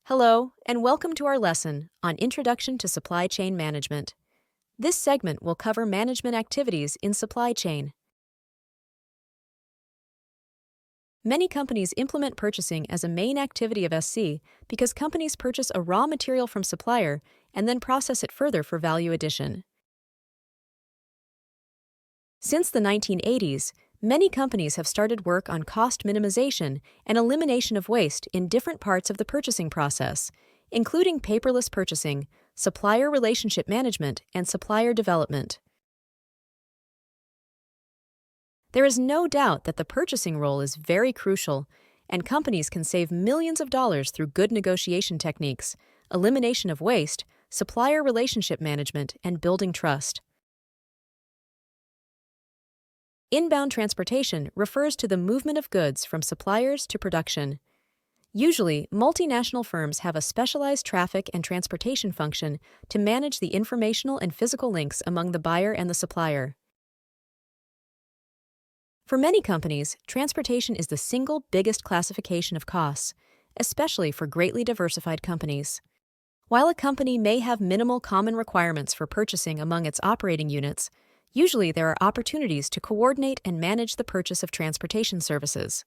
Hello, and welcome to our lesson on Introduction to Supply Chain Management. This segment will cover management activities in supply chain. Many companies implement purchasing as a main activity of SC because companies purchase a raw material from supplier and then process it further for value addition. Since the 1980s, many companies have started work on cost minimization and elimination of waste in different parts of the purchasing process, including paperless purchasing, supplier relationship management, and supplier development. There is no doubt that the purchasing role is very crucial, and companies can save millions of dollars through good negotiation techniques, elimination of waste, supplier relationship management, and building trust. Inbound transportation refers to the movement of goods from suppliers to production. Usually, multinational firms have a specialized traffic and transportation function to manage the informational and physical links among the buyer and the supplier. For many companies, transportation is the single biggest classification of costs, especially for greatly diversified companies. While a company may have minimal common requirements for purchasing among its operating units, usually there are opportunities to coordinate and manage the purchase of transportation services.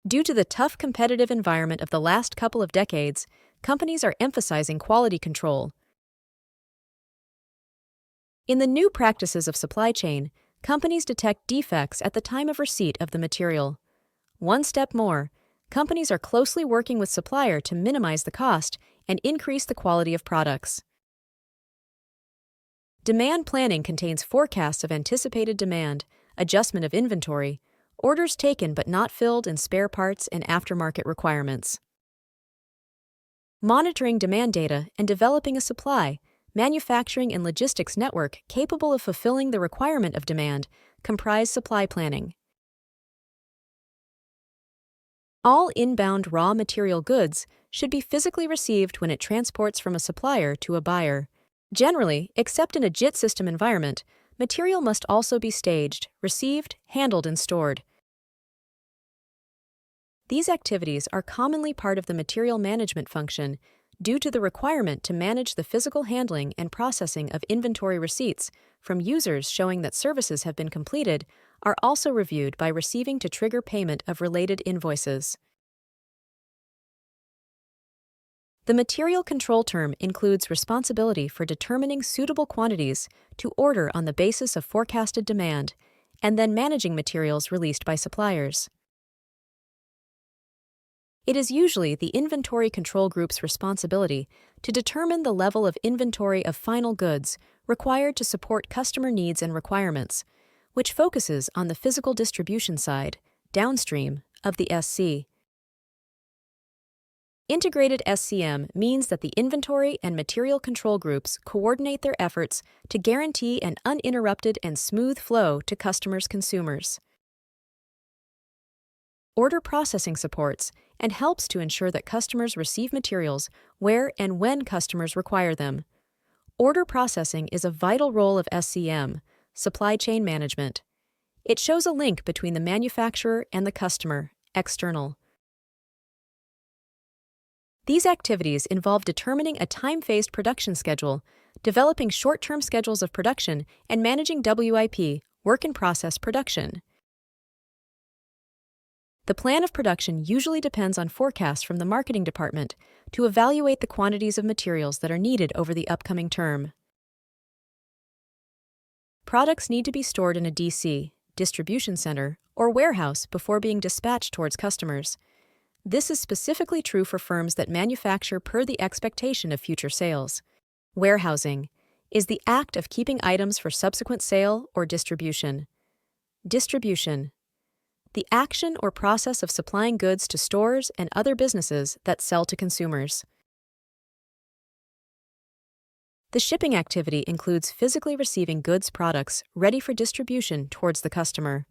Due to the tough competitive environment of the last couple of decades, companies are emphasizing quality control. In the new practices of supply chain, companies detect defects at the time of receipt of the material. One step more, companies are closely working with supplier to minimize the cost and increase the quality of products. Demand planning contains forecasts of anticipated demand, adjustment of inventory, orders taken but not filled, and spare parts and aftermarket requirements. Monitoring demand data and developing a supply, manufacturing, and logistics network capable of fulfilling the requirement of demand comprise supply planning. All inbound raw material goods should be physically received when it transports from a supplier to a buyer. Generally, except in a JIT system environment, material must also be staged, received, handled, and stored. These activities are commonly part of the material management function due to the requirement to manage the physical handling and processing of inventory receipts from users showing that services have been completed are also reviewed by receiving to trigger payment of related invoices. The material control term includes responsibility for determining suitable quantities to order on the basis of forecasted demand, and then managing materials released by suppliers. It is usually the inventory control group's responsibility to determine the level of inventory of final goods required to support customer needs and requirements, which focuses on the physical distribution side, downstream, of the SC. Integrated SCM means that the inventory and material control groups coordinate their efforts to guarantee an uninterrupted and smooth flow to customers' consumers. Order processing supports and helps to ensure that customers receive materials where and when customers require them. Order processing is a vital role of SCM, supply chain management. It shows a link between the manufacturer and the customer, external. These activities involve determining a time-phased production schedule, developing short-term schedules of production, and managing WIP, work-in-process production. The plan of production usually depends on forecasts from the marketing department to evaluate the quantities of materials that are needed over the upcoming term. Products need to be stored in a DC, distribution center, or warehouse before being dispatched towards customers. This is specifically true for firms that manufacture per the expectation of future sales. Warehousing is the act of keeping items for subsequent sale or distribution. Distribution, the action or process of supplying goods to stores and other businesses that sell to consumers. The shipping activity includes physically receiving goods products ready for distribution towards the customer.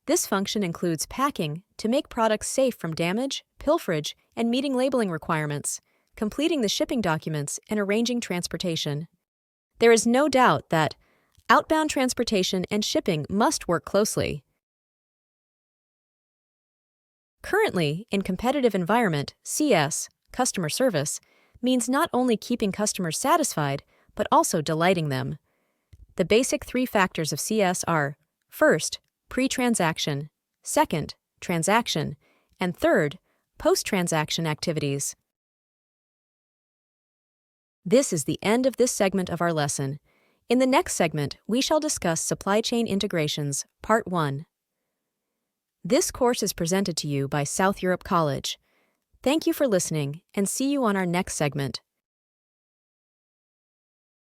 This function includes packing to make products safe from damage, pilferage, and meeting labeling requirements, completing the shipping documents, and arranging transportation. There is no doubt that outbound transportation and shipping must work closely. Currently, in competitive environment, CS, customer service, means not only keeping customers satisfied, but also delighting them. The basic three factors of CS are: first, pre-transaction; second, transaction; and third, post-transaction activities. This is the end of this segment of our lesson. In the next segment, we shall discuss supply chain integrations, Part 1. This course is presented to you by South Europe College. Thank you for listening, and see you on our next segment.